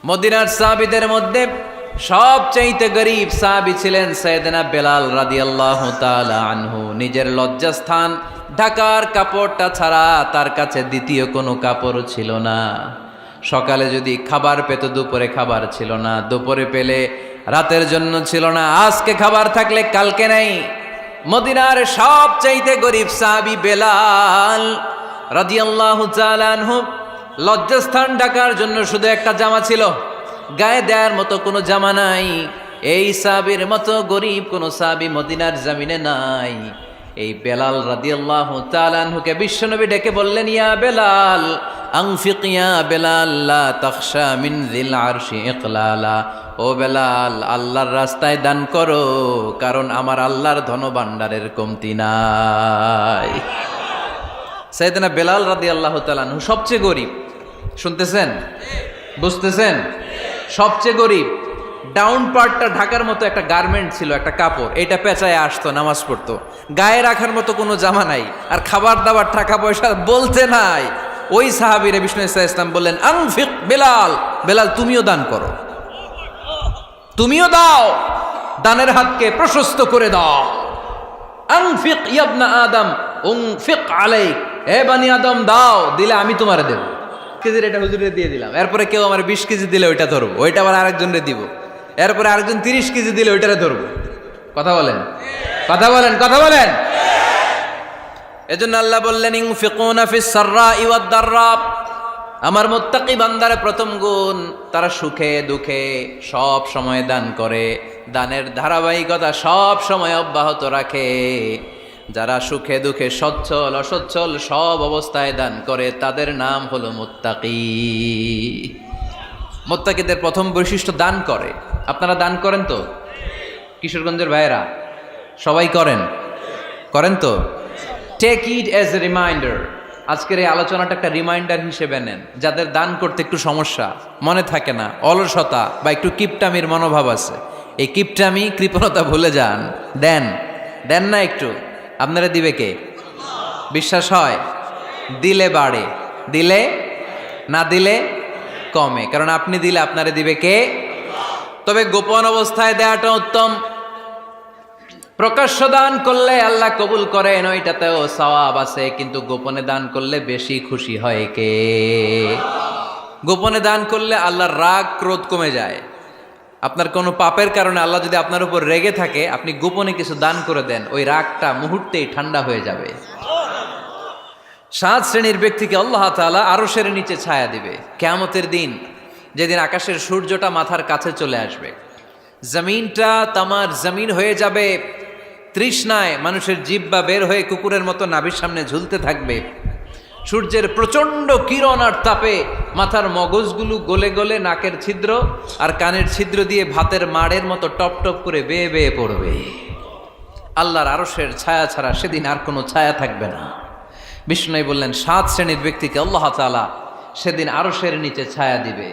মদিনার সাহাবীদের মধ্যে সবচাইতে গরীব সাহাবী ছিলেন সাইয়েদনা বেলাল রাদিয়াল্লাহু তাআলা আনহু। নিজের লজ্জাস্থান ঢাকার কাপড়টা ছাড়া তার কাছে দ্বিতীয় কোনো কাপড় ছিল না। সকালে যদি খাবার পেত, দুপুরে খাবার ছিল না, দুপুরে পেলে রাতের জন্য ছিল না, আজকে খাবার থাকলে কালকে নাই। মদিনার সবচাইতে গরীব সাহাবী বেলাল রাদিয়াল্লাহু তাআলা আনহু, লজ্জাস্থান ঢাকার জন্য শুধু একটা জামা ছিল, গায়ে দেওয়ার মতো কোনো জামা নাই। এই সাহাবীর মতো গরীব কোনো সাহাবী মদিনার জমিনে নাই। এই বেলাল রাদিয়াল্লাহু তাআলা আনহুকে বিশ্বনবী ডেকে বললেন, ইয়া বেলাল আনফিক ইয়া বেলাল লা তাখশা মিন যিল আরশি ইকলালা। ও বেলাল, আল্লাহর রাস্তায় দান করো, কারণ আমার আল্লাহর ধনভাণ্ডারের কমতি নাই। সাইয়েদনা বেলাল রাদিয়াল্লাহু তাআলা আনহু সবচেয়ে গরীব। শুনতেছেন? বুঝতেছেন? সবচেয়ে গরীব। ডাউন পার্টটা ঢাকার মতো একটা গার্মেন্ট ছিল, একটা কাপড়, এটা পেঁচায় আসতো, নামাজ পড়তো। গায়ে রাখার মতো কোনো জামা নাই, আর খাবার দাবার টাকা পয়সা বলতে নাই। ওই সাহাবীরে বিষ্ণু ইসলাম বললেন, আনফিক বেলাল, বেলাল তুমিও দান করো, তুমিও দাও, দানের হাতকে প্রশস্ত করে দাও। আনফিক ইবনা আদম উনফিক আলাইক, হে বানি আদম দাও, দিলে আমি তোমারে দেব। কেজির এটা হুজুরে দিয়ে দিলাম, এরপরে কেউ আমার 20 কেজি দিলে ওইটা ধরবো, ওইটা আবার আরেকজনরে দিব, এরপরে আরেকজন 30 কেজি দিলে ওইটারে ধরবো। কথা বলেন, কথা বলেন, কথা বলেন। এজন্য আল্লাহ বললেন, ইনফিকুনা ফিস সাররাই ওয়াদ দাররা। আমার মুত্তাকি বান্দার প্রথম গুণ, তারা সুখে দুঃখে সব সময় দান করে, দানের ধারাবাহিকতা সব সময় অব্যাহত রাখে। যারা সুখে দুঃখে সচ্ছল অসচ্ছল সব অবস্থায় দান করে, তাদের নাম হলো মুত্তাকি। মুত্তাকিদের প্রথম বৈশিষ্ট্য দান করে। আপনারা দান করেন তো? কিশোরগঞ্জের ভাইয়েরা সবাই করেন? করেন তো? Take it as a reminder. আজকের এই আলোচনাটা একটা রিমাইন্ডার হিসেবে নেন। যাদের দান করতে একটু সমস্যা, মনে থাকে না, অলসতা বা একটু কিপটামির মনোভাব আছে, এই কিপটামি কৃপণতা ভুলে যান, দেন। দেন না একটু, আপনারা দিবে কে? বিশ্বাস হয়? দিলে বাড়ে, দিলে না দিলে কমে, কারণ আপনি দিলে আপনারে দিবে কে? তবে গোপন অবস্থায় দেওয়াটা উত্তম। প্রকাশ্য দান করলে আল্লাহ কবুল করেন, ওইটাতেও সওয়াব আছে, কিন্তু গোপনে দান করলে বেশি খুশি হয় কে? গোপনে দান করলে আল্লাহর রাগ ক্রোধ কমে যায়। আপনার কোনো পাপের কারণে আল্লাহ যদি আপনার উপর রেগে থাকে, আপনি গোপনে কিছু দান করে দেন, ওই রাগটা মুহূর্তেই ঠান্ডা হয়ে যাবে। 7 শ্রেণীর ব্যক্তিকে আল্লাহ তাআলা আরশের নিচে ছায়া দিবে কিয়ামতের দিন, যেদিন আকাশের সূর্যটা মাথার কাছে চলে আসবে, জমিনটা তামার জমিন হয়ে যাবে, তৃষ্ণায় মানুষের জিহ্বা বের হয়ে কুকুরের মতো নাভির সামনে ঝুলতে থাকবে। সূর্যের প্রচণ্ড কিরণ আর তাপে মাথার মগজগুলো গলে গলে নাকের ছিদ্র আর কানের ছিদ্র দিয়ে ভাতের মাড়ের মতো টপ টপ করে বেয়ে বেয়ে পড়বে। আল্লাহর আরশের ছায়া ছাড়া সেদিন আর কোনো ছায়া থাকবে না। বিষ্ণু বললেন, 7 শ্রেণীর ব্যক্তিকে আল্লাহ তাআলা সেদিন আরশের নিচে ছায়া দিবে।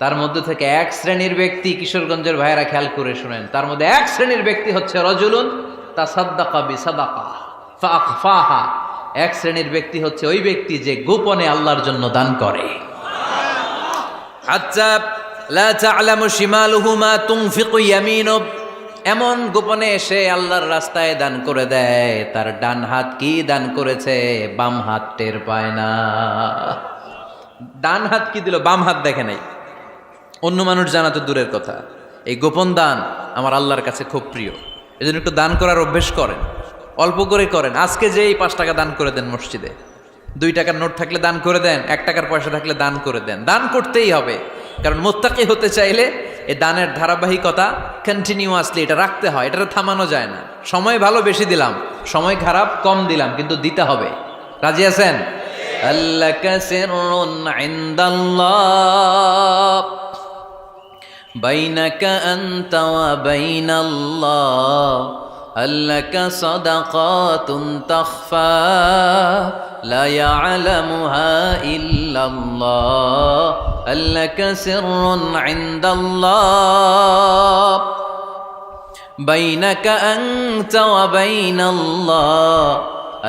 তার মধ্যে থেকে 1 শ্রেণীর ব্যক্তি, কিশোরগঞ্জের ভাইয়েরা খেয়াল করে শুনেন, তার মধ্যে 1 শ্রেণীর ব্যক্তি হচ্ছে রজুলুন তাসাদ্দাকা বিসাদাকা ফাআখফাহা। 1 শ্রেণীর ব্যক্তি হচ্ছে ওই ব্যক্তি যে গোপনে আল্লাহর জন্য দান করে। হাত্তা লা তা'লামু শিমালুহু মা তুনফিকু ইয়ামিনু, এমন গোপনে এসে আল্লাহর রাস্তায় দান করে দেয়, তার ডান হাত কি দান করেছে বাম হাত টের পায় না। ডান হাত কি দিল, বাম হাত দেখে নাই। অন্য মানুষ জানা তো দূরের কথা, এই গোপন দান আমার আল্লাহর কাছে খুব প্রিয়। এজন্য একটু দান করার অভ্যেস করেন, অল্প করে করেন। আজকে যে এই 5 টাকা দান করে দেন মসজিদে, 2 টাকার নোট থাকলে দান করে দেন, 1 টাকার পয়সা থাকলে দান করে দেন। দান করতেই হবে, কারণ মুত্তাকি হতে চাইলে এই দানের ধারাবাহিকতা কন্টিনিউয়াসলি এটা রাখতে হয়, এটা থামানো যায় না। সময় ভালো বেশি দিলাম, সময় খারাপ কম দিলাম, কিন্তু দিতে হবে। রাজি আছেন? আল্লাকা সিররুন ইনদাল্লাহ বাইনাকা আনতা ওয়া বাইনাল্লাহ, আল্লাকা সাদাকাতুন তাখফা লা ইয়ালামুহা ইল্লাল্লাহ, আল্লাকা সিররুন ইনদাল্লাহ বাইনাকা আনতা ওয়া বাইনাল্লাহ,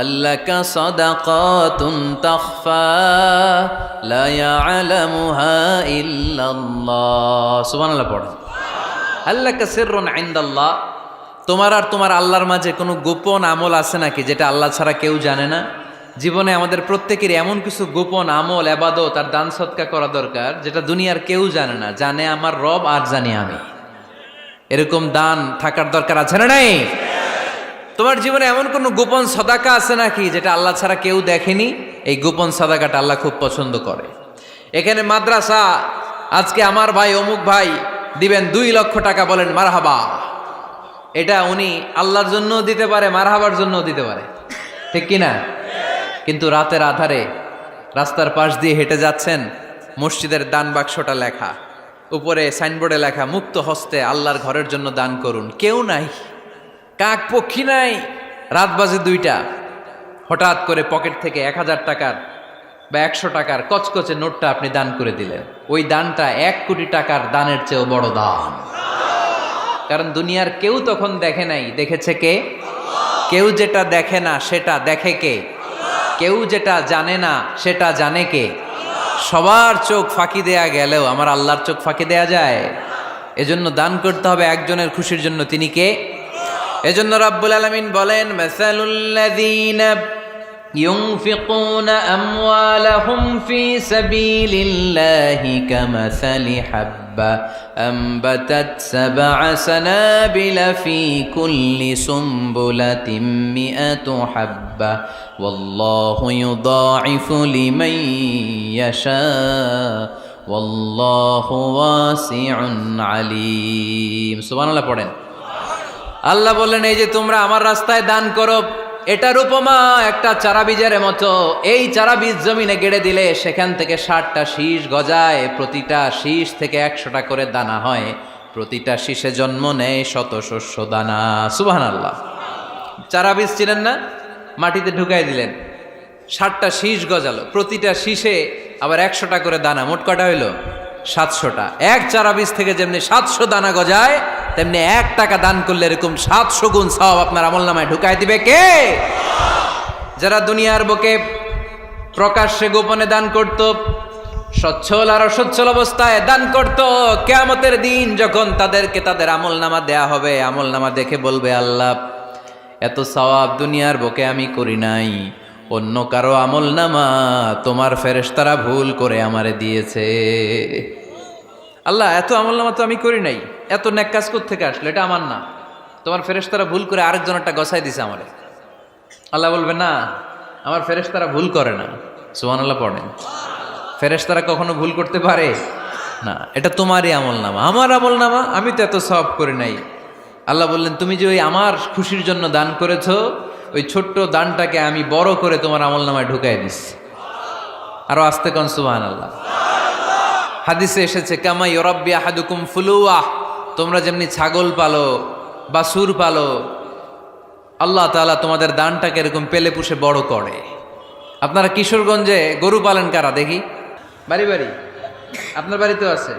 আল্লাকা সাদাকাতুন তাখফা লা ইয়ালামুহা ইল্লাল্লাহ। সুবহানাল্লাহ পড়েন। আল্লাকা সিররুন ইনদাল্লাহ, তোমার আর তোমার আল্লাহর মাঝে কোনো গোপন আমল আছে নাকি যেটা আল্লাহ ছাড়া কেউ জানে না? জীবনে আমাদের প্রত্যেকের এমন কিছু গোপন আমল, ইবাদত আর দান সদকা করা দরকার যেটা দুনিয়ার কেউ জানে না, জানে আমার রব আর জানি আমি। এরকম দান থাকার দরকার আছে না নাই? তোমার জীবনে এমন কোনো গোপন সাদাকা আছে নাকি যেটা আল্লাহ ছাড়া কেউ দেখেনি? এই গোপন সাদাকাটা আল্লাহ খুব পছন্দ করে। এখানে মাদ্রাসা, আজকে আমার ভাই অমুক ভাই দিবেন 2 লক্ষ টাকা, বলেন মারহাবা। এটা উনি আল্লাহর জন্য দিতে পারে, মারহাবার জন্য দিতে পারে, ঠিক কিনা? কিন্তু রাতের আধারে রাস্তার পাশ দিয়ে হেঁটে যাচ্ছেন, মসজিদের দান বাক্সটা লেখা, উপরে সাইনবোর্ডে লেখা মুক্ত হস্তে আল্লাহর ঘরের জন্য দান করুন। কেউ নাই, কাক পক্ষী নাই, রাত বাজে 2টা, হঠাৎ করে পকেট থেকে 1000 টাকার বা 100 টাকার কচকচে নোটটা আপনি দান করে দিলেন। ওই দানটা 1 কোটি টাকার দানের চেয়েও বড় দান। কারণ দুনিয়ার কেউ তখন দেখে নাই, দেখেছে কে? কেউ যেটা দেখে না সেটা দেখে কে? কেউ যেটা জানে না সেটা জানে কে? সবার চোখ ফাঁকি দেয়া গেলেও আমার আল্লাহর চোখ ফাঁকি দেয়া যায়? এজন্য দান করতে হবে একজনের খুশির জন্য, তিনি কে? এজন্য রাব্বুল আলামিন বলেন, মাসালুল্লাযীনা ইউনফিকুনা আমওয়ালাহুম ফি সাবিলিল্লাহি কামাসালি হাব্বা আনবাতাত সাবআ সানাবিলা ফি কুল্লি সুমবুলাতিন মিআতু হাব্বা ওয়াল্লাহু ইউদাঈফু লিমান ইয়াশা ওয়াল্লাহু ওয়াসিউন আলীম। সুবহানাল্লাহ পড়েন। আল্লাহ বললেন, এই যে তোমরা আমার রাস্তায় দান করো, এটার উপমা একটা চারা বীজের মতো। এই চারা বীজ জমিনে গেড়ে দিলে সেখান থেকে 60টা শীষ গজায়, প্রতিটা শীষ থেকে 100টা করে দানা হয়, প্রতিটা শীষে জন্ম নেয় শত শস্য দানা। সুবহানাল্লাহ। চারা বীজ ছিলেন না, মাটিতে ঢুকাই দিলেন, 60টা শীষ গজালো, প্রতিটা শীষে আবার 100টা করে দানা, মোট কটা হইল? 700টা। এক চারা বীজ থেকে যেমনি 700 দানা গজায়, তেমনি 1 টাকা দান করলে এরকম 700 গুণ সওয়াব আপনার আমলনামায় ঢুকাই দিবে কে? যারা দুনিয়ার বুকে প্রকাশ্যে গোপনে দান করত, সচ্ছল আর অসচ্ছল অবস্থায় দান করত, কিয়ামতের দিন যখন তাদেরকে তাদের আমলনামা দেয়া হবে, আমলনামা দেখে বলবে, আল্লাহ এত সওয়াব দুনিয়ার বুকে আমি করি নাই, অন্য কারো আমলনামা তোমার ফেরেশতারা ভুল করে আমারে দিয়েছে। আল্লাহ এত আমলনামা তো আমি করি নাই, এত নেক কাজ কোত্থেকে আসলো? এটা আমার না, তোমার ফেরেশতারা ভুল করে আরেকজনেরটা গছাই দিছে আমারে। আল্লাহ বলবে, না, আমার ফেরেশতারা ভুল করে না। সুবহানাল্লাহ পড়েন। ফেরেশতারা কখনো ভুল করতে পারে না, এটা তোমারই আমলনামা, আমার আমলনামা, আমি তো এত সওয়াব করি নাই। আল্লাহ বললেন, তুমি যে ওই আমার খুশির জন্য দান করেছো, ওই ছোট্ট দানটাকে আমি বড় করে তোমার আমলনামায় ঢুকাই দিচ্ছি। আরো আস্তে কোন সুবহানাল্লাহ। হাদিসে এসেছে, কামা ইউরাব্বি আহাদুকুম ফুলুয়া, তোমরা যেমনি ছাগল পালো, বাছুর পালো, আল্লাহ তাআলা তোমাদের দানটাকে এরকম পেলে পুষে বড় করে। আপনারা কিশোরগঞ্জে গরু পালেন কারা দেখি? বাড়ি বাড়ি, আপনার বাড়িতেও আছে।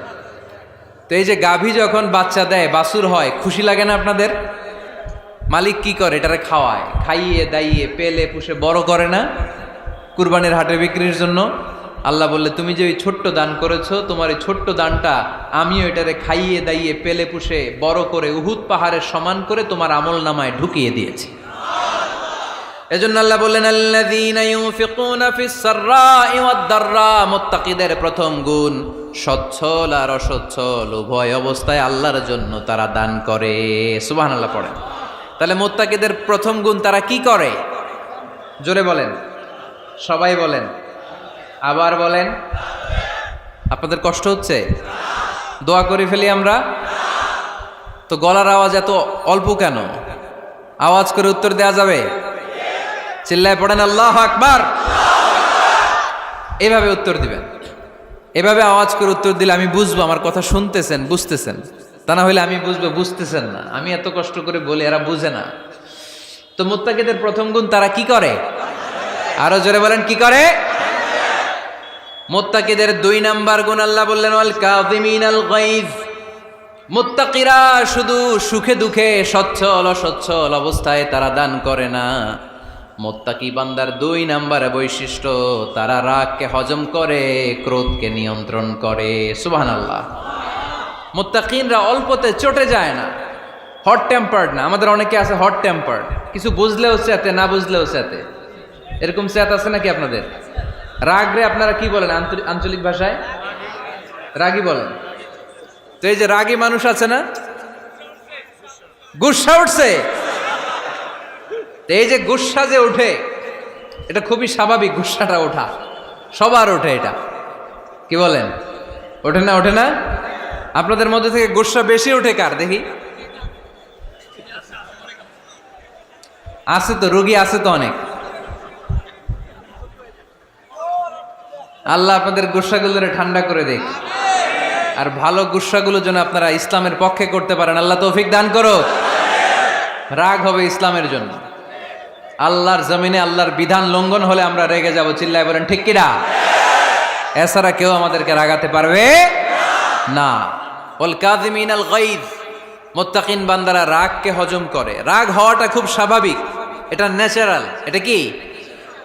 তো এই যে গাভী যখন বাচ্চা দেয়, বাছুর হয়, খুশি লাগে না আপনাদের? মালিক কি করে? এটারে খাওয়ায়, খাইয়ে দাইয়ে পেলে পুষে বড় করে না? কুরবানির হাটে বিক্রির জন্য। আল্লাহ বললে, তুমি যে ওই ছোট্ট দান করেছো, তোমার এই ছোট্ট দানটা আমিও এটারে খাইয়ে দাইয়ে পেলে পুষে বড় করে উহুদ পাহাড়ের সমান করে তোমার আমলনামায় ঢুকিয়ে দিয়েছি। এজন্য আল্লাহ বললেন, আল্লাযীনা ইউনফিকুনা ফিস সাররাই ওয়াদ দাররা, মুত্তাকিদের প্রথম গুণ সচ্ছল আর অসচ্ছল উভয় অবস্থায় আল্লাহর জন্য তারা দান করে। সুবহানাল্লাহ পড়েন। তাহলে মুত্তাকিদের প্রথম গুণ, তারা কি করে? জোরে বলেন, সবাই বলেন, আবার বলেন। আপনাদের কষ্ট হচ্ছে? দোয়া করে ফেলি আমরা তো। গলার আওয়াজ এত অল্প কেন? আওয়াজ করে উত্তর দেয়া যাবে? চিল্লায় পড়েন আল্লাহু আকবার। এভাবে উত্তর দিবেন, এভাবে আওয়াজ করে উত্তর দিলে আমি বুঝবো আমার কথা শুনতেছেন, বুঝতেছেন। তা না হলে আমি বুঝবো বুঝতেছেন না, আমি এত কষ্ট করে বলি, এরা বুঝে না। তো মুত্তাকিদের প্রথম গুণ, তারা কি করে? আরো জোরে বলেন, কি করে? মুত্তাকিদের 2 নাম্বার গুণ আল্লাহ বললেন, ওয়াল কাযিমিনাল গায়জ। মুত্তাকিরা শুধু সুখে দুঃখে, সচ্ছল অসচ্ছল অবস্থায় তারা দান করে না, মুত্তাকি বান্দার 2 নম্বরে বৈশিষ্ট্য, তারা রাগকে হজম করে, ক্রোধকে নিয়ন্ত্রণ করে। সুবহানাল্লাহ। মুত্তাকিনরা অল্পতে চটে যায় না, হট টেম্পার্ড না। আমাদের অনেকে আছে হট টেম্পার্ড, কিছু বুঝলেও চেতে, না বুঝলেও চেতে। এরকম চেত আছে নাকি আপনাদের? রাগ রে আপনারা কি বলেন আঞ্চলিক ভাষায়? রাগী বলেন। তো এই যে রাগী মানুষ আছে না, গুসা উঠছে, এই যে গুসা যে ওঠে, এটা খুবই স্বাভাবিক। গুসাটা ওঠা সবার ওঠে, এটা কি বলেন? ওঠে না? ওঠে না? আপনাদের মধ্যে থেকে গুসা বেশি ওঠে কার দেখি? আছে তো, রোগী আছে তো অনেক। আল্লাহ আপনাদের গুসাগুলোরে ঠান্ডা করে দেখ, আর ভালো গুসাগুলো যেন আপনারা ইসলামের পক্ষে করতে পারেন। আল্লাহ তৌফিক দান করো। রাগ হবে ইসলামের জন্য। আল্লাহর জমিনে আল্লাহর বিধান লঙ্ঘন হলে আমরা রেগে যাব, চিল্লায় বলেন ঠিক কিনা? এছাড়া কেউ আমাদেরকে রাগাতে পারবে না। ওয়াল কাযিমিনাল গায়জ, মুত্তাকিন বান্দারা রাগকে হজম করে। রাগ হওয়াটা খুব স্বাভাবিক, এটা ন্যাচারাল, এটা কি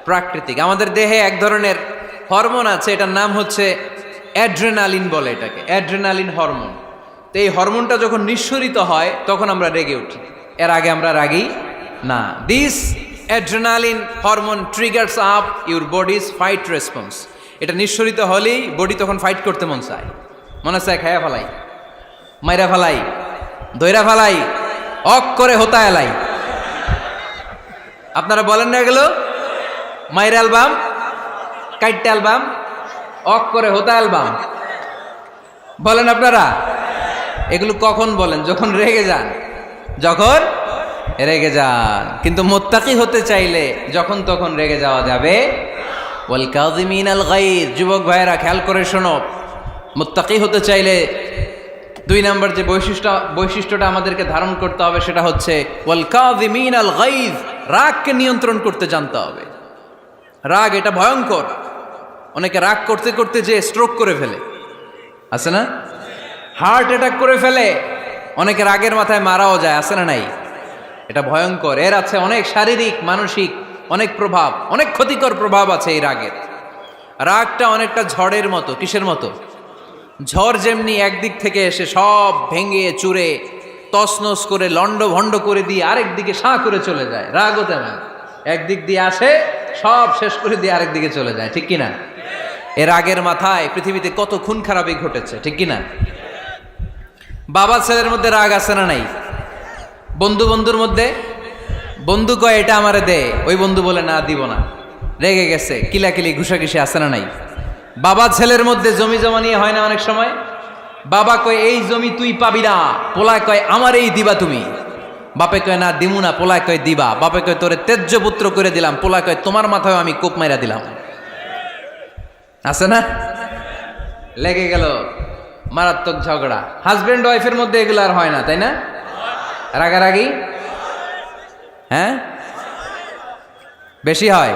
প্রাকৃতিক। আমাদের দেহে এক ধরনের হরমোন আছে, এটার নাম হচ্ছে অ্যাড্রেনালিন বলে এটাকে, অ্যাড্রেনালিন হরমোন। তো এই হরমোনটা যখন নিঃসরিত হয় তখন আমরা রেগে উঠি, এর আগে আমরা রাগি না। This adrenaline hormone triggers up your bodies fight response. এটা নিঃসরিত হলেই বডি তখন ফাইট করতে মন চায়, মনে চায় খায়া ফেলাই, মাইরা ফেলাই, দইরা ফেলাই, অক করে হোতা এলাই। আপনারা বলেন না এগুলো? মাইরা অ্যালবাম, কাইটটা অ্যালবাম, অক করে হোতা অ্যালবাম বলেন আপনারা? এগুলো কখন বলেন? যখন রেগে যান, যখন রেগে যান। কিন্তু মুত্তাকি হতে চাইলে যখন তখন রেগে যাওয়া যাবে। ওয়াল কাযিমিনাল গায়জ, যুবক ভাইয়েরা খেয়াল করে শোনো, মুত্তাকি হতে চাইলে 2 নম্বর যে বৈশিষ্ট্যটা আমাদেরকে ধারণ করতে হবে সেটা হচ্ছে ওয়াল কাযিমিনাল গায়জ, রাগকে নিয়ন্ত্রণ করতে জানতে হবে। রাগ এটা ভয়ঙ্কর। অনেকে রাগ করতে করতে যে স্ট্রোক করে ফেলে, আছে না? হার্ট অ্যাটাক করে ফেলে। অনেকে রাগের মাথায় মারাও যায়, আছে না নাই? এটা ভয়ঙ্কর। এর আছে অনেক শারীরিক, মানসিক অনেক প্রভাব, অনেক ক্ষতিকর প্রভাব আছে এই রাগের। রাগটা অনেকটা ঝড়ের মতো। কিসের মতো? ঝড় যেমনি একদিক থেকে এসে সব ভেঙে চুরে তছনছ করে লন্ড ভন্ড করে দিয়ে আরেক দিকে সাঁ করে চলে যায়, রাগও তেমন একদিক দিয়ে আসে, সব শেষ করে দিয়ে আরেক দিকে চলে যায়, ঠিক কিনা? এর রাগের মাথায় পৃথিবীতে কত খুন খারাপই ঘটেছে, ঠিক কিনা? বাবা ছেলের মধ্যে রাগ আছে না নাই? বন্ধু বন্ধুর মধ্যে, বন্ধু কয় এটা আমারে দে, ওই বন্ধু বলে না দিব না, রেগে গেছে, কিলাকিলি ঘুষাঘুষি আছে না নাই? বাবা ছেলের মধ্যে জমি জমা নিয়ে হয় না অনেক সময়? বাবা কয় এই জমি তুই পাবি না, পোলায় কয় আমার এই দিবা তুমি। বাপে কয় না দিমু না, পোলায় কয় দিবা। বাপে কয় তোরে তেজ্য পুত্র করে দিলাম, পোলায় কয় তোমার মাথায় আমি কোপ মাইরা দিলাম। আছে না? লেগে গেল, মারাত্মক ঝগড়া। হাজবেন্ড ওয়াইফের মধ্যে এগুলো আর হয় না, তাই না? রাগারাগি হ্যাঁ বেশি হয়।